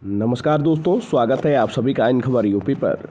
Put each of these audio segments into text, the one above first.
नमस्कार दोस्तों, स्वागत है आप सभी का इन खबर यूपी पर।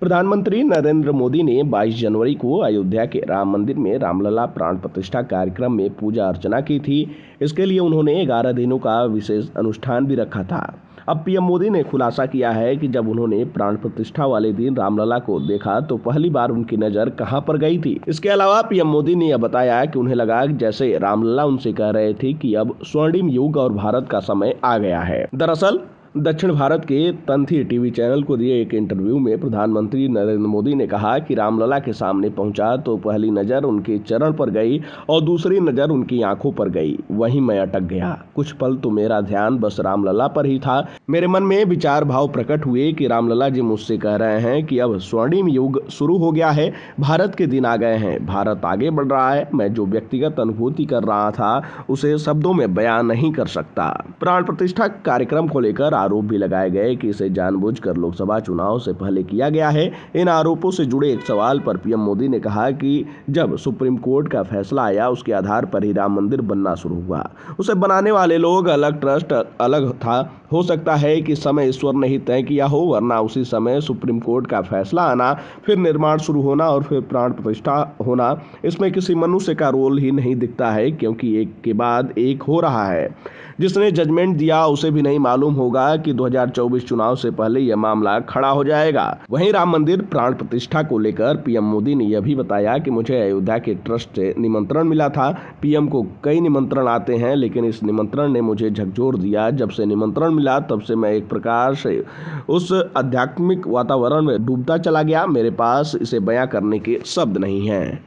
प्रधानमंत्री नरेंद्र मोदी ने 22 जनवरी को अयोध्या के राम मंदिर में रामलला प्राण प्रतिष्ठा कार्यक्रम में पूजा अर्चना की थी। इसके लिए उन्होंने 11 दिनों का विशेष अनुष्ठान भी रखा था। अब पीएम मोदी ने खुलासा किया है कि जब उन्होंने प्राण प्रतिष्ठा वाले दिन रामलला को देखा तो पहली बार उनकी नजर कहां पर गई थी। इसके अलावा पीएम मोदी ने यह बताया कि उन्हें लगा जैसे रामलला उनसे कह रहे थे कि अब स्वर्णिम युग और भारत का समय आ गया है। दरअसल दक्षिण भारत के तंथी टीवी चैनल को दिए एक इंटरव्यू में प्रधानमंत्री नरेंद्र मोदी ने कहा कि रामलला के सामने पहुंचा तो पहली नज़र उनके चरण पर गई और दूसरी नज़र उनकी आंखों पर गई। वहीं मैं अटक गया। कुछ पल तो मेरा ध्यान बस रामलला पर ही था। मेरे मन में विचार भाव प्रकट हुए कि रामलला जी मुझसे कह रहे हैं कि अब स्वर्णिम युग शुरू हो गया है, भारत के दिन आ गए हैं, भारत आगे बढ़ रहा है। मैं जो व्यक्तिगत अनुभूति कर रहा था उसे शब्दों में बयान नहीं कर सकता। प्राण प्रतिष्ठा कार्यक्रम को लेकर आरोप भी लगाए गए कि इसे जानबूझकर लोकसभा चुनाव से पहले किया गया है। इन आरोपों से जुड़े एक सवाल पर पीएम मोदी ने कहा कि जब सुप्रीम कोर्ट का फैसला आया उसके आधार पर ही राम मंदिर बनना शुरू हुआ। उसे बनाने वाले लोग अलग, ट्रस्ट अलग था। हो सकता है कि समय ईश्वर ने ही तय किया हो, वरना उसी समय सुप्रीम कोर्ट का फैसला आना, फिर निर्माण शुरू होना और फिर प्राण प्रतिष्ठा होना, इसमें किसी मनुष्य का रोल ही नहीं दिखता है, क्योंकि एक के बाद एक हो रहा है। जिसने जजमेंट दिया उसे भी नहीं मालूम होगा कि 2024 चुनाव से पहले यह मामला खड़ा हो जाएगा। वहीं राम मंदिर प्राण प्रतिष्ठा को लेकर पीएम मोदी ने यह भी बताया कि मुझे अयोध्या के ट्रस्ट से निमंत्रण मिला था। पीएम को कई निमंत्रण आते हैं, लेकिन इस निमंत्रण ने मुझे झकझोर दिया। जब से निमंत्रण मिला तब से मैं एक प्रकार से उस आध्यात्मिक वातावरण में डूबता चला गया। मेरे पास इसे बयां करने के शब्द नहीं हैं।